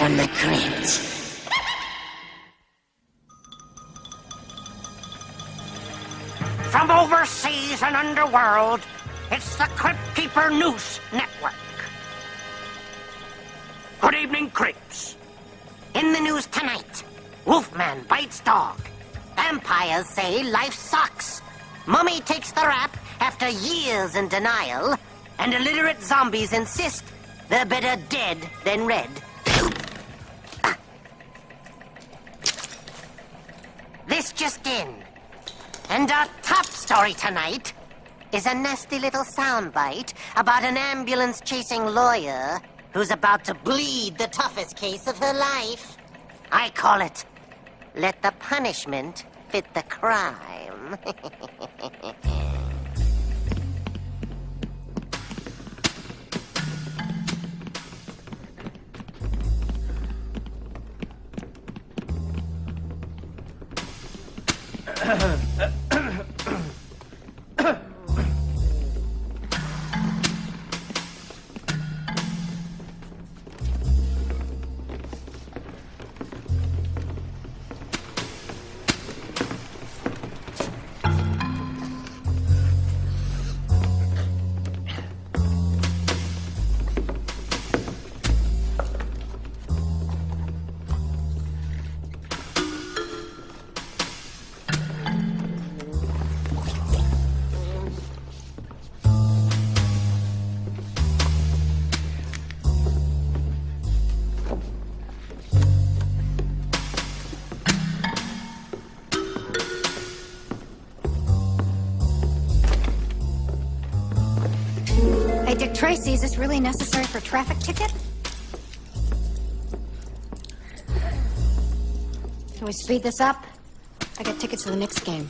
From the crypt. From overseas and underworld, it's the Crypt Keeper News Network. Good evening, creeps. In the news tonight, Wolfman bites dog. Vampires say life sucks. Mummy takes the rap after years in denial. And illiterate zombies insist they're better dead than red. This just in. And our top story tonight is a nasty little soundbite about an ambulance-chasing lawyer who's about to bleed the toughest case of her life. I call it, let the punishment fit the crime. Dick Tracy, is this really necessary for a traffic ticket? Can we speed this up? I got tickets to the Knicks game.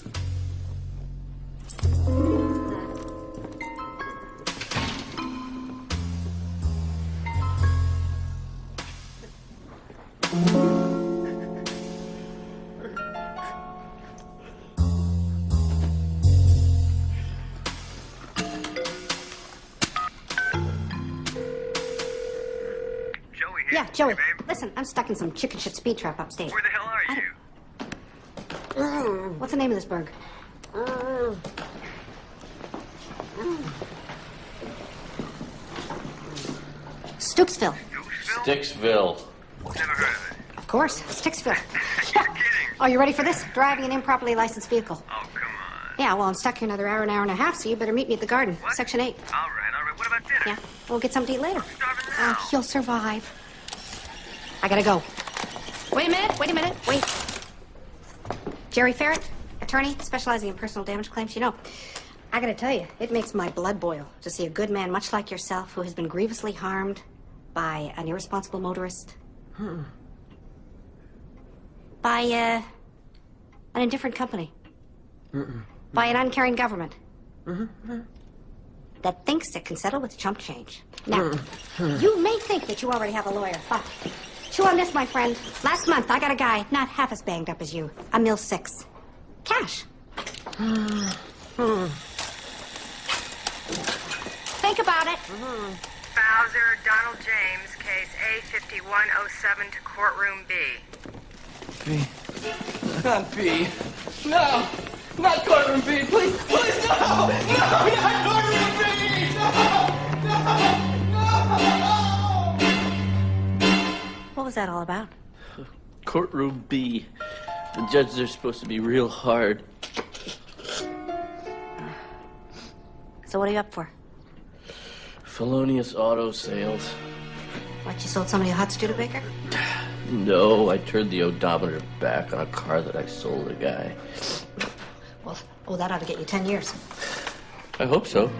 Yeah, Joey, hey, babe. listen, I'm stuck in some chicken shit speed trap upstate. Where the hell are you? What's the name of this burg? Stooksville. Sticksville. Never heard of it. Of course, Sticksville. You're kidding. Oh, you ready for this? Driving an improperly licensed vehicle. Oh, come on. Yeah, well, I'm stuck here another hour and a half, so you better meet me at the garden, What? Section 8. All right. What about dinner? Yeah, we'll get something to eat later. I'm starving now. You'll survive. I gotta go. Wait a minute, wait. Jerry Ferret, attorney, specializing in personal damage claims. You know, I gotta tell you, it makes my blood boil to see a good man much like yourself who has been grievously harmed by an irresponsible motorist. By, an indifferent company. By an uncaring government. That thinks it can settle with chump change. Now, you may think that you already have a lawyer, but chew on this, my friend. Last month, I got a guy not half as banged up as you. A mil 6. Cash. Think about it. Bowser, Donald James, case A5107 to courtroom B. B. Not B. No! Not courtroom B! Please, please, no! No! Not courtroom B! No! No! What was that all about? Courtroom B. The judges are supposed to be real hard. So what are you up for? Felonious auto sales. What, you sold somebody a hot Studebaker? No, I turned the odometer back on a car that I sold a guy. Well, oh, that ought to get you 10 years. I hope so.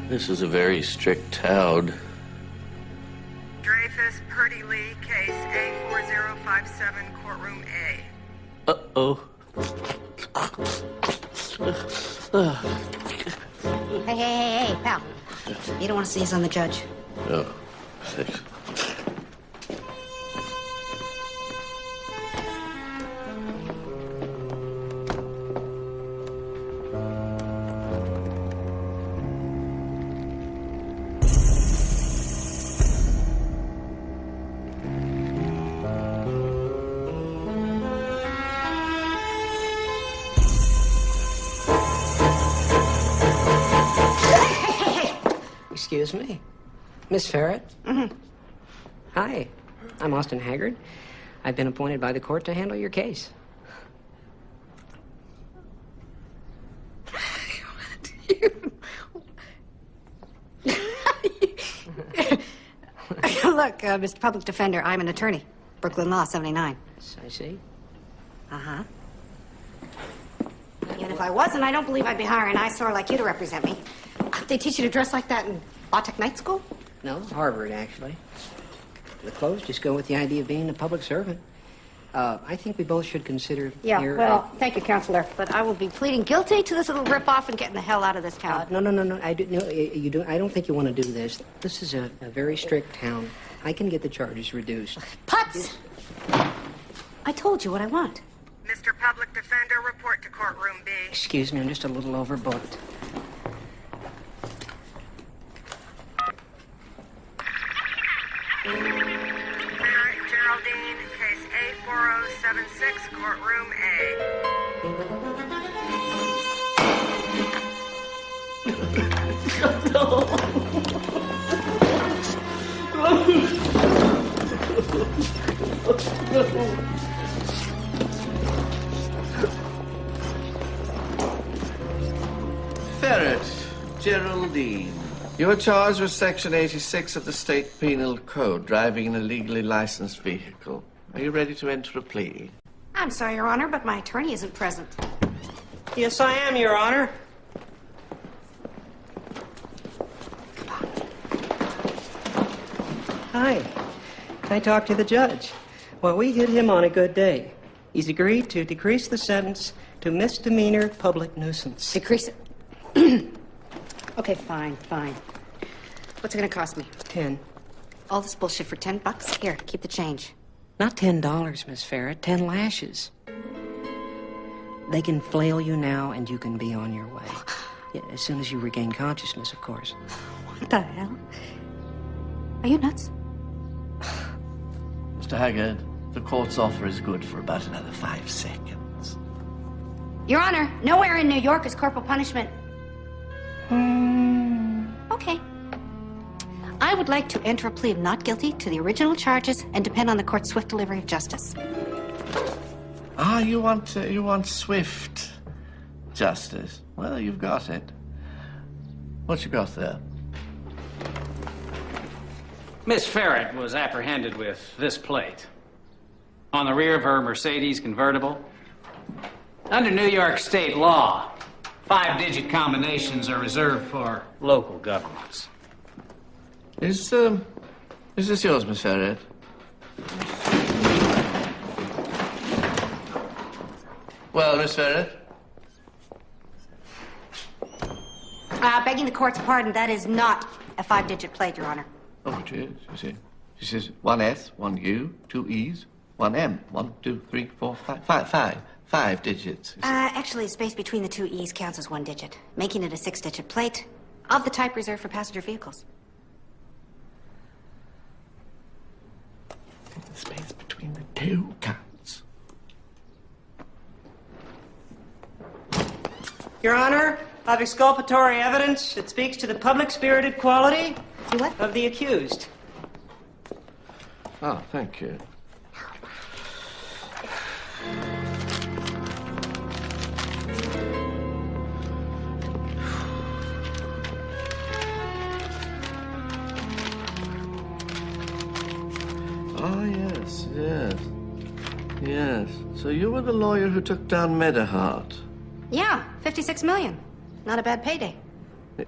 This is a very strict town. Dreyfus, Purdy Lee, case A4057, courtroom A. Uh-oh. Hey, pal. You don't want to sneeze on the judge. Oh, thanks. Excuse me. Miss Ferret? Mm-hmm. Hi, I'm Austin Haggard. I've been appointed by the court to handle your case. Look, Mr. Public Defender, I'm an attorney. Brooklyn Law, 79. I see. Uh-huh. And if I wasn't, I don't believe I'd be hiring an eyesore like you to represent me. They teach you to dress like that in Law Tech Night School? No, Harvard, actually. The clothes just go with the idea of being a public servant. I think we both should consider Yeah, your... well, thank you, Counselor. But I will be pleading guilty to this little rip-off and getting the hell out of this town. No. I don't think you want to do this. This is a very strict town. I can get the charges reduced. Putz! I told you what I want. Mr. Public Defender, report to courtroom B. Excuse me, I'm just a little overbooked. Geraldine, case A4076, courtroom A. Ferret, Geraldine. You are charged with Section 86 of the State Penal Code, driving an illegally licensed vehicle. Are you ready to enter a plea? I'm sorry, Your Honor, but my attorney isn't present. Yes, I am, Your Honor. Hi. Can I talk to the judge? Well, we hit him on a good day. He's agreed to decrease the sentence to misdemeanor public nuisance. Decrease it. Okay, fine. What's it gonna cost me? 10. All this bullshit for $10? Here, keep the change. Not $10, Miss Ferret. 10 lashes. They can flail you now, and you can be on your way. Yeah, as soon as you regain consciousness, of course. What the hell? Are you nuts? Mr. Haggard, the court's offer is good for about another 5 seconds. Your Honor, nowhere in New York is corporal punishment. Okay. I would like to enter a plea of not guilty to the original charges and depend on the court's swift delivery of justice. Ah, you want swift justice. Well, you've got it. What you got there? Miss Ferret was apprehended with this plate on the rear of her Mercedes convertible. Under New York state law, 5-digit combinations are reserved for local governments. Is this yours, Miss Ferret? Well, Miss Ferret? Begging the court's pardon, that is not a 5-digit plate, Your Honor. Oh, it is, you see. This is 1 S, 1 U, 2 E's, 1 M. 1, 2, 3, 4, 5. 5 digits. Actually, the space between the 2 E's counts as 1 digit, making it a 6-digit plate. Of the type reserved for passenger vehicles. The space between the two counts. Your Honor, of exculpatory evidence that speaks to the public-spirited quality What? of the accused. Oh, thank you. Oh, yes, yes. Yes. So you were the lawyer who took down Medahart. Yeah, 56 million. Not a bad payday.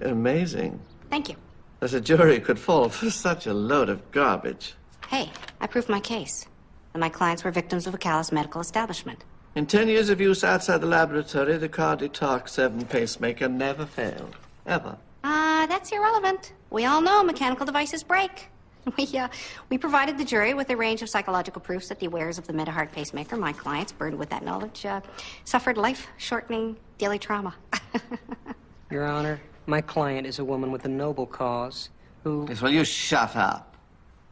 Amazing. Thank you. As a jury could fall for such a load of garbage. Hey, I proved my case. And my clients were victims of a callous medical establishment. In 10 years of use outside the laboratory, the Cardi-Talk 7 pacemaker never failed. Ever. That's irrelevant. We all know mechanical devices break. We provided the jury with a range of psychological proofs that the wearers of the Medahart pacemaker, my clients, burdened with that knowledge, suffered life-shortening daily trauma. Your Honor, my client is a woman with a noble cause who... Yes, well, you shut up.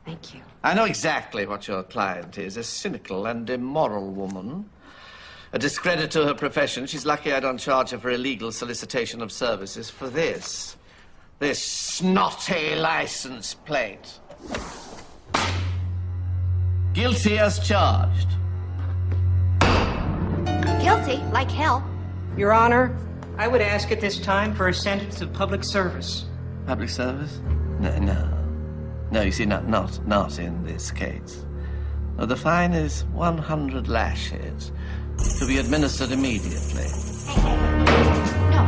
Thank you. I know exactly what your client is. A cynical and immoral woman. A discredit to her profession. She's lucky I don't charge her for illegal solicitation of services for this. This snotty license plate. Guilty as charged. Guilty, like hell. Your Honor, I would ask at this time for a sentence of public service. Public service? No. No, you see, not in this case. No, the fine is 100 lashes to be administered immediately. No.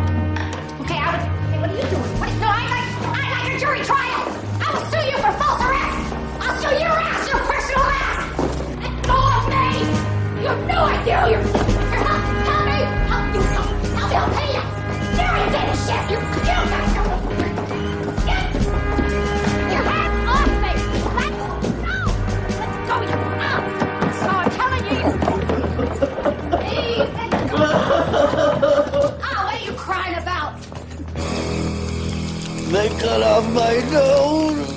Okay, hey, what are you doing? No, I like a jury trial. I will sue you for false arrest. I'll sue your ass, your personal ass. Let go of me. You have no idea who you're... Help me. Help you. Help me. I'll pay you. There you get his shit. You got get your hands off me. Let go. You're out. So I'm telling you. Please, let go. What are you crying about? They cut off my nose.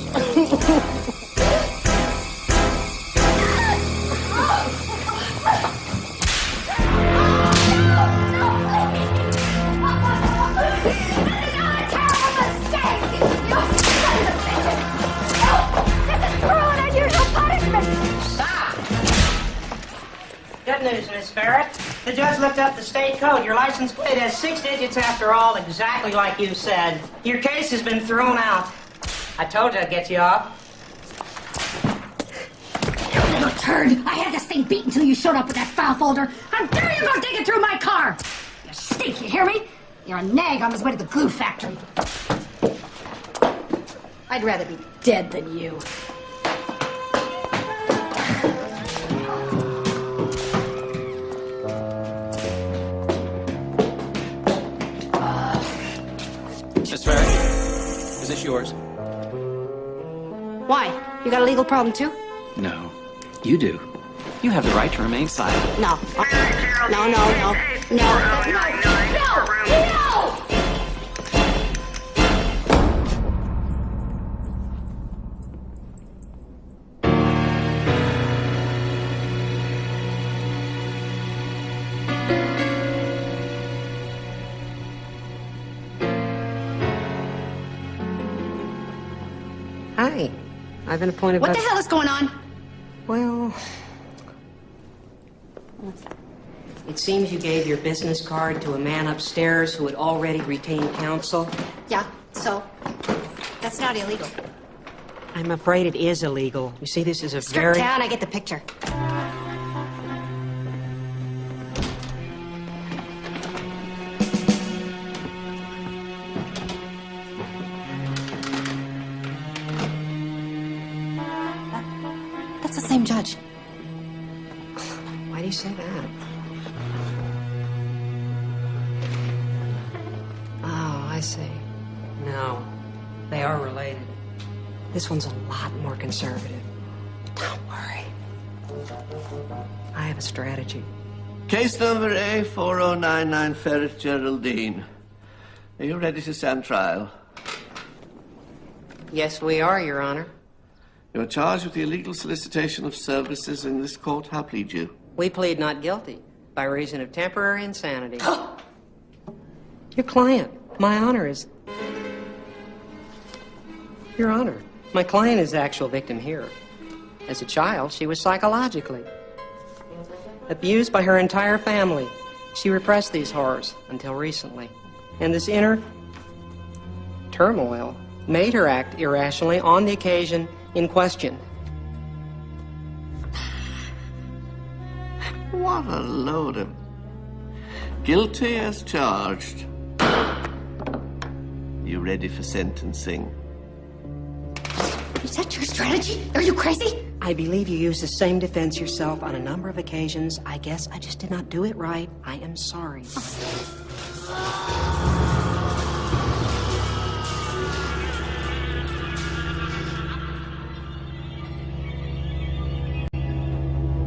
Good news, Miss Ferret. The judge looked up the state code. Your license plate has 6 digits after all, exactly like you said. Your case has been thrown out. I told you I'd get you off. You little turd! I had this thing beat until you showed up with that file folder. How dare you go digging through my car? You stink, you hear me? You're a nag on his way to the glue factory. I'd rather be dead than you. Miss Ferret, is this yours? Why? You got a legal problem too? No. You do. You have the right to remain silent. No. No. Hi. I've been appointed What by... the hell is going on? Well... It seems you gave your business card to a man upstairs who had already retained counsel. Yeah, so? That's not illegal. I'm afraid it is illegal. You see, this is a Strip very... town, I get the picture. That's the same judge. Why do you say that? Oh, I see. No, they are related. This one's a lot more conservative. Don't worry. I have a strategy. Case number A4099, Ferret Geraldine. Are you ready to stand trial? Yes, we are, Your Honor. You're charged with the illegal solicitation of services in this court. How plead you? We plead not guilty by reason of temporary insanity. Your client, my honor, is... Your Honor, my client is the actual victim here. As a child, she was psychologically abused by her entire family. She repressed these horrors until recently. And this inner turmoil made her act irrationally on the occasion in question. What a load of... Guilty as charged. You ready for sentencing? Is that your strategy? Are you crazy? I believe you used the same defense yourself on a number of occasions. I guess I just did not do it right. I am sorry.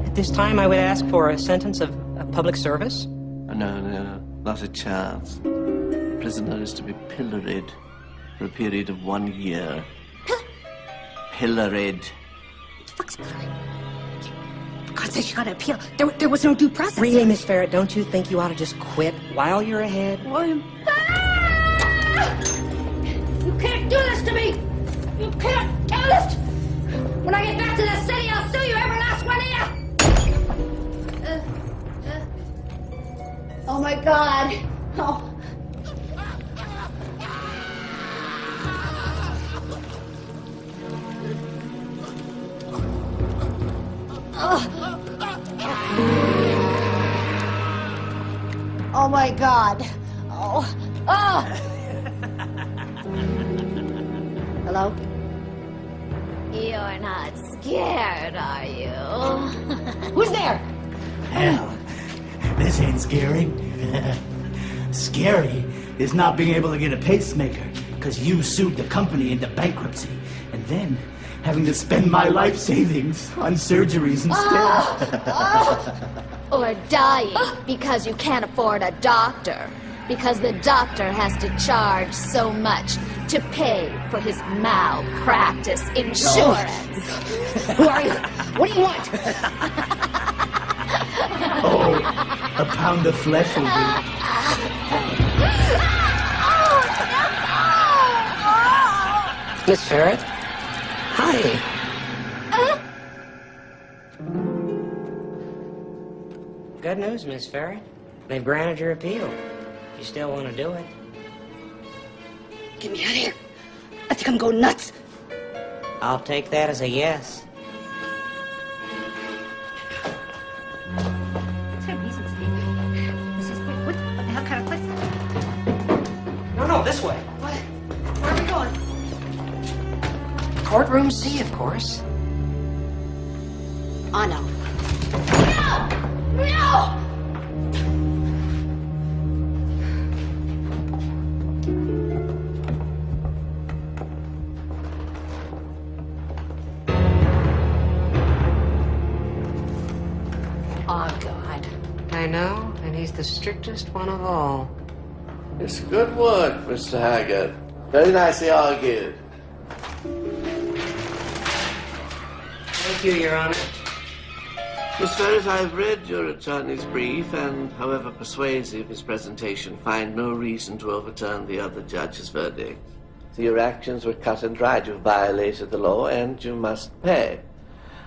At this time, I would ask for a sentence of public service. No, not a chance. The prisoner is to be pilloried for a period of 1 year. Pilloried. Fuck's pilloried. For God's sake, you gotta appeal. There was no due process. Really, Miss Farrett, don't you think you ought to just quit while you're ahead? William. You can't do this to me! You can't do this! When I get back to the city, I'll sue you, every last one of you! Oh my God! Oh. Oh my God. Oh. Hello? You're not scared, are you? Who's there? Hell, this ain't scary. Scary is not being able to get a pacemaker because you sued the company into bankruptcy and then having to spend my life savings on surgeries instead. Or dying because you can't afford a doctor. Because the doctor has to charge so much to pay for his malpractice insurance. Who are you? What do you want? Oh, a pound of flesh will do. Miss Farrett? Hi. Good news, Miss Farrett. They've granted your appeal. You still want to do it? Get me out of here. I think I'm going nuts. I'll take that as a yes. What's her reason, Steve? This is what the hell kind of place? No, this way. What? Where are we going? Courtroom C, of course. Oh no. No! No! Oh, God. I know, and he's the strictest one of all. It's good work, Mr. Haggard. Very nicely argued. Thank you, Your Honor. Miss Ferris, I've read your attorney's brief, and however persuasive his presentation, find no reason to overturn the other judge's verdict. So your actions were cut and dried. You violated the law, and you must pay.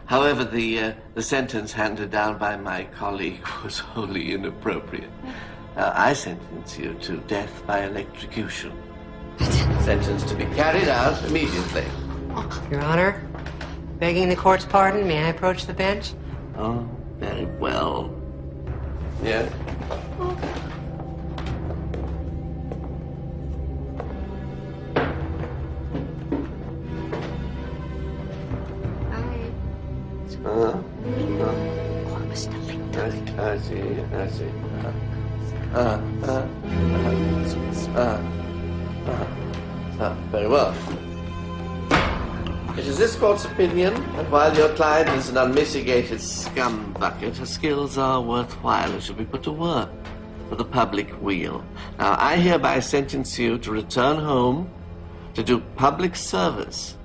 However, the sentence handed down by my colleague was wholly inappropriate. I sentence you to death by electrocution. Sentence to be carried out immediately. Your Honor, begging the court's pardon, may I approach the bench? Oh, very well. Yes? I see. Very well. It is this court's opinion that while your client is an unmitigated scumbucket, her skills are worthwhile and should be put to work for the public weal. Now, I hereby sentence you to return home, To do public service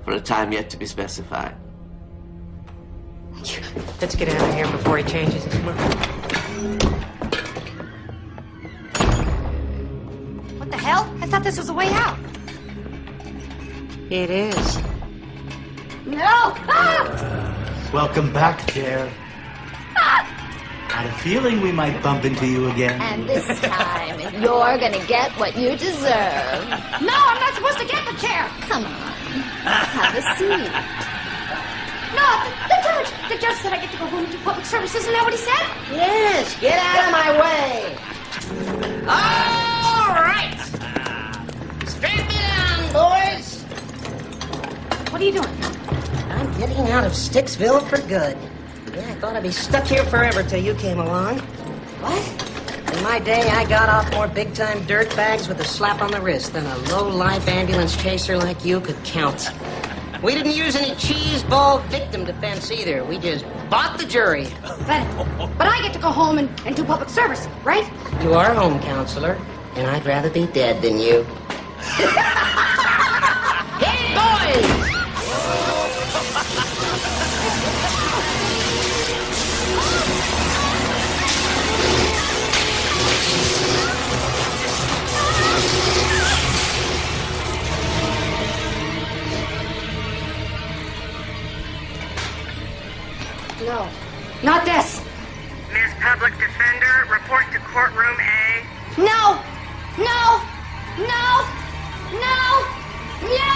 for a time yet to be specified. Let's get out of here before he changes his mind. What the hell? I thought this was a way out. It is. No! Ah! Welcome back, Jer. Had a feeling we might bump into you again. And this time, you're gonna get what you deserve. No, I'm not supposed to get the chair. Come on, have a seat. No, the judge said I get to go home and do public service. Isn't that what he said? Yes, get out of my way. All right. Strap me down, boys. What are you doing? I'm getting out of Sticksville for good. Yeah, I thought I'd be stuck here forever till you came along. What? In my day, I got off more big-time dirtbags with a slap on the wrist than a low-life ambulance chaser like you could count. We didn't use any cheese-ball victim defense either. We just bought the jury. But I get to go home and do public service, right? You are home counselor, and I'd rather be dead than you. Hey, boys! No, not this. Ms. Public Defender, report to courtroom A. No, no, no, no, no!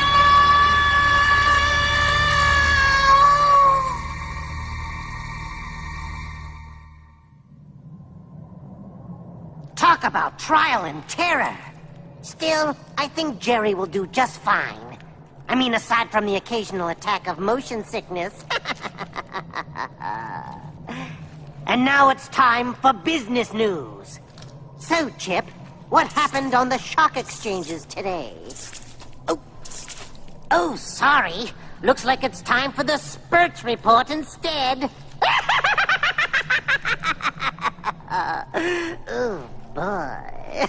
Talk about trial and terror. Still, I think Jerry will do just fine. I mean, aside from the occasional attack of motion sickness. And now it's time for business news. So, Chip, what happened on the shock exchanges today? Oh, sorry. Looks like it's time for the Spurts report instead. Oh, boy.